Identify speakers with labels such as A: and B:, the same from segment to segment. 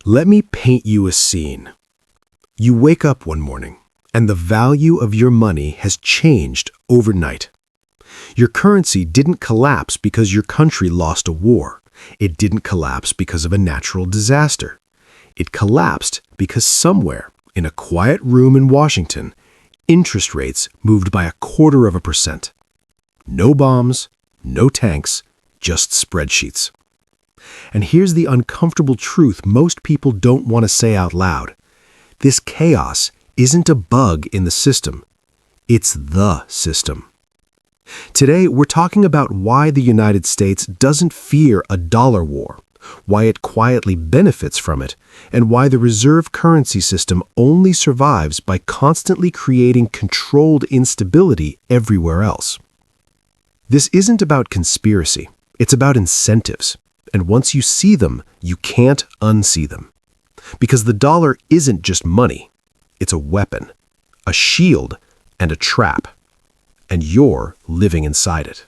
A: Let me paint you a scene. You wake up one morning, and the value of your money has changed overnight. Your currency didn't collapse because your country lost a war. It didn't collapse because of a natural disaster. It collapsed because somewhere, in a quiet room in Washington, interest rates moved by 0.25%. No bombs, no tanks, just spreadsheets. And here's the uncomfortable truth most people don't want to say out loud. This chaos isn't a bug in the system. It's the system. Today, we're talking about why the United States doesn't fear a dollar war, why it quietly benefits from it, and why the reserve currency system only survives by constantly creating controlled instability everywhere else. This isn't about conspiracy. It's about incentives. And once you see them, you can't unsee them. Because the dollar isn't just money. It's a weapon, a shield, and a trap. And you're living inside it.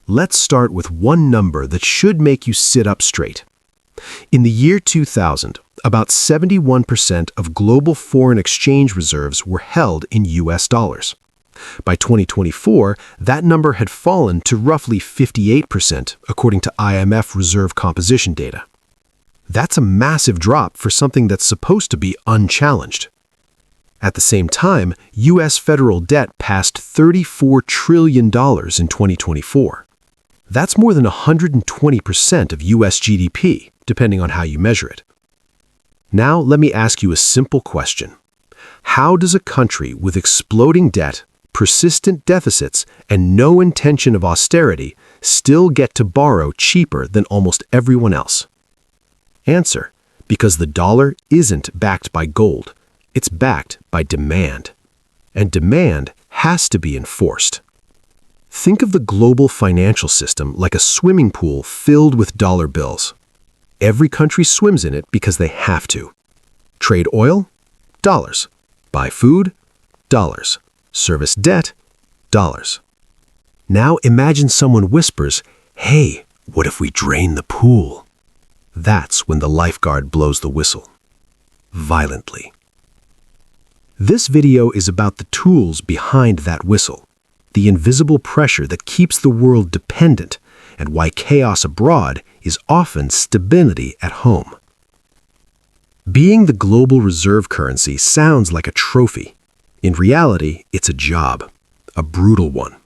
A: Let's start with one number that should make you sit up straight. In the year 2000, about 71% of global foreign exchange reserves were held in US dollars. By 2024, that number had fallen to roughly 58%, according to IMF reserve composition data. That's a massive drop for something that's supposed to be unchallenged. At the same time, U.S. federal debt passed $34 trillion in 2024. That's more than 120% of U.S. GDP, depending on how you measure it. Now, let me ask you a simple question. How does a country with exploding debt, persistent deficits, and no intention of austerity still get to borrow cheaper than almost everyone else? Answer: because the dollar isn't backed by gold. It's backed by demand. And demand has to be enforced. Think of the global financial system like a swimming pool filled with dollar bills. Every country swims in it because they have to. Trade oil? Dollars. Buy food? Dollars. Service debt? Dollars. Now imagine someone whispers, "Hey, what if we drain the pool?" That's when the lifeguard blows the whistle. Violently. This video is about the tools behind that whistle, the invisible pressure that keeps the world dependent, and why chaos abroad is often stability at home. Being the global reserve currency sounds like a trophy. In reality, it's a job, a brutal one.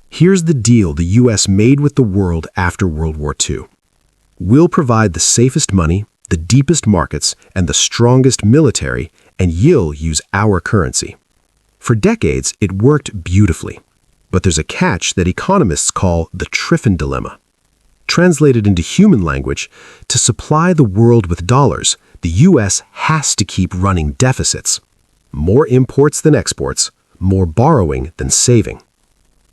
A: Here's the deal the U.S. made with the world after World War II. We'll provide the safest money, the deepest markets, and the strongest military, and you'll use our currency. For decades, it worked beautifully. But there's a catch that economists call the Triffin dilemma. Translated into human language, to supply the world with dollars, the U.S. has to keep running deficits. More imports than exports, more borrowing than saving.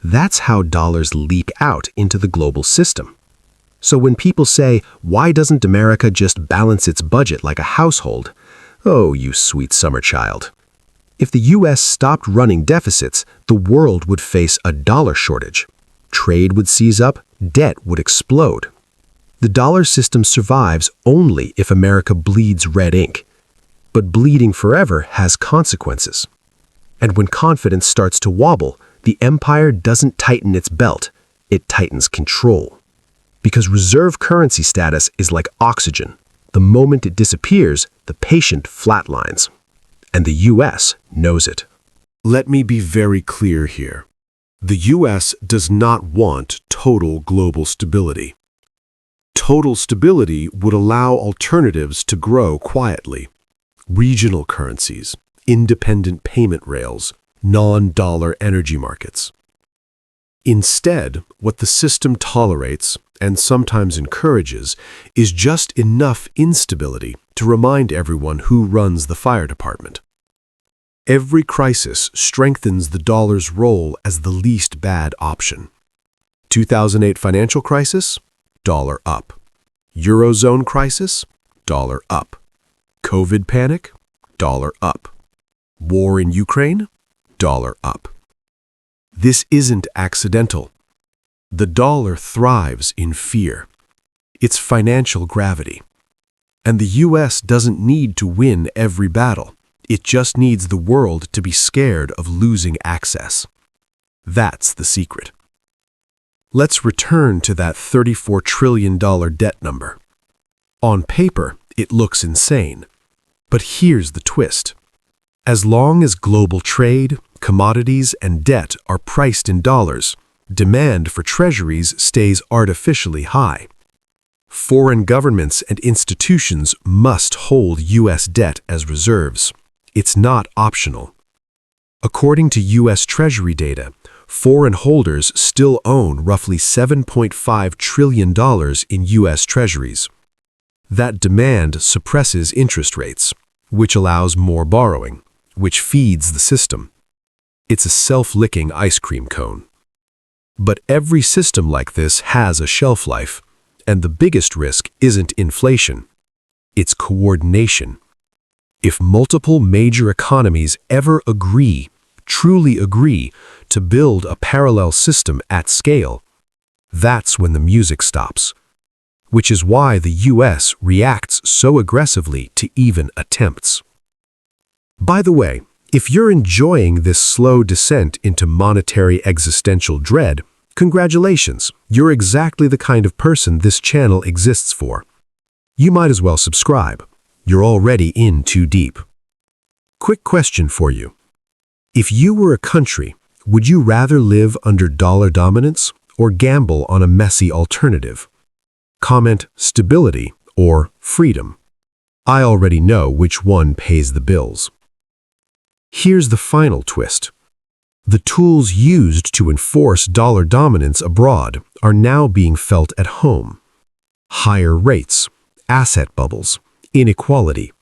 A: That's how dollars leak out into the global system. So when people say, "Why doesn't America just balance its budget like a household?" Oh, you sweet summer child. If the U.S. stopped running deficits, the world would face a dollar shortage. Trade would seize up, debt would explode. The dollar system survives only if America bleeds red ink. But bleeding forever has consequences. And when confidence starts to wobble, the empire doesn't tighten its belt, it tightens control. Because reserve currency status is like oxygen. The moment it disappears, the patient flatlines. And the U.S. knows it. Let me be very clear here. The U.S. does not want total global stability. Total stability would allow alternatives to grow quietly. Regional currencies, independent payment rails, non-dollar energy markets. Instead, what the system tolerates, and sometimes encourages, is just enough instability to remind everyone who runs the fire department. Every crisis strengthens the dollar's role as the least bad option. 2008 financial crisis? Dollar up. Eurozone crisis? Dollar up. COVID panic? Dollar up. War in Ukraine? Dollar up. This isn't accidental. The dollar thrives in fear. It's financial gravity. And the US doesn't need to win every battle. It just needs the world to be scared of losing access. That's the secret. Let's return to that $34 trillion debt number. On paper, it looks insane. But here's the twist. As long as global trade, commodities, and debt are priced in dollars, demand for treasuries stays artificially high. Foreign governments and institutions must hold U.S. debt as reserves. It's not optional. According to U.S. Treasury data, foreign holders still own roughly $7.5 trillion in U.S. treasuries. That demand suppresses interest rates, which allows more borrowing, which feeds the system. It's a self-licking ice cream cone. But every system like this has a shelf life, and the biggest risk isn't inflation. It's coordination. If multiple major economies ever truly agree, to build a parallel system at scale, that's when the music stops. Which is why the US reacts so aggressively to even attempts. By the way, if you're enjoying this slow descent into monetary existential dread, congratulations, you're exactly the kind of person this channel exists for. You might as well subscribe. You're already in too deep. Quick question for you. If you were a country, would you rather live under dollar dominance or gamble on a messy alternative? Comment stability or freedom. I already know which one pays the bills. Here's the final twist. The tools used to enforce dollar dominance abroad are now being felt at home. Higher rates, asset bubbles, inequality.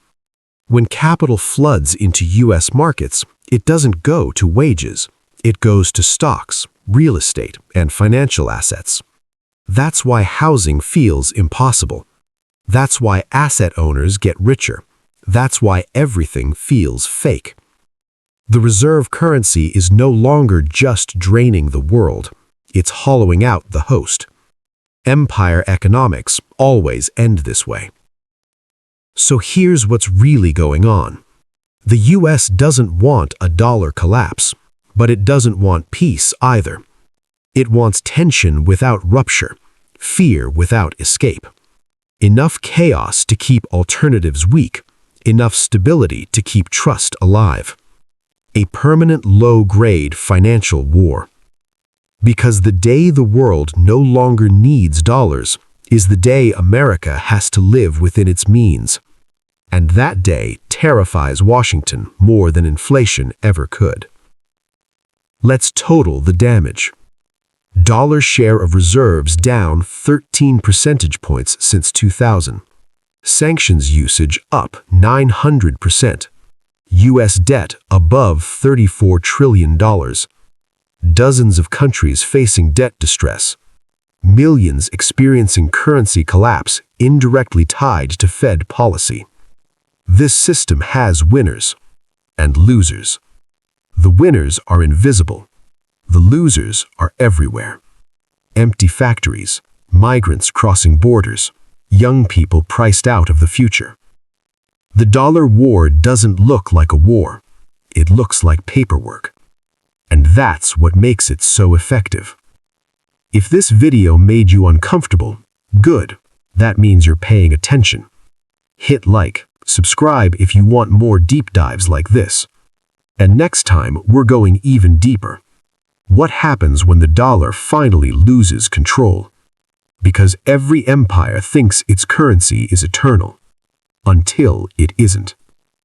A: When capital floods into U.S. markets, it doesn't go to wages. It goes to stocks, real estate, and financial assets. That's why housing feels impossible. That's why asset owners get richer. That's why everything feels fake. The reserve currency is no longer just draining the world. It's hollowing out the host. Empire economics always end this way. So here's what's really going on. The US doesn't want a dollar collapse, but it doesn't want peace either. It wants tension without rupture, fear without escape. Enough chaos to keep alternatives weak, enough stability to keep trust alive. A permanent low-grade financial war. Because the day the world no longer needs dollars is the day America has to live within its means. And that day terrifies Washington more than inflation ever could. Let's total the damage. Dollar share of reserves down 13 percentage points since 2000. Sanctions usage up 900%. U.S. debt above $34 trillion. Dozens of countries facing debt distress. Millions experiencing currency collapse indirectly tied to Fed policy. This system has winners and losers. The winners are invisible. The losers are everywhere. Empty factories, migrants crossing borders, young people priced out of the future. The dollar war doesn't look like a war. It looks like paperwork. And that's what makes it so effective. If this video made you uncomfortable, good. That means you're paying attention. Hit like, subscribe if you want more deep dives like this. And next time, we're going even deeper. What happens when the dollar finally loses control? Because every empire thinks its currency is eternal. Until it isn't.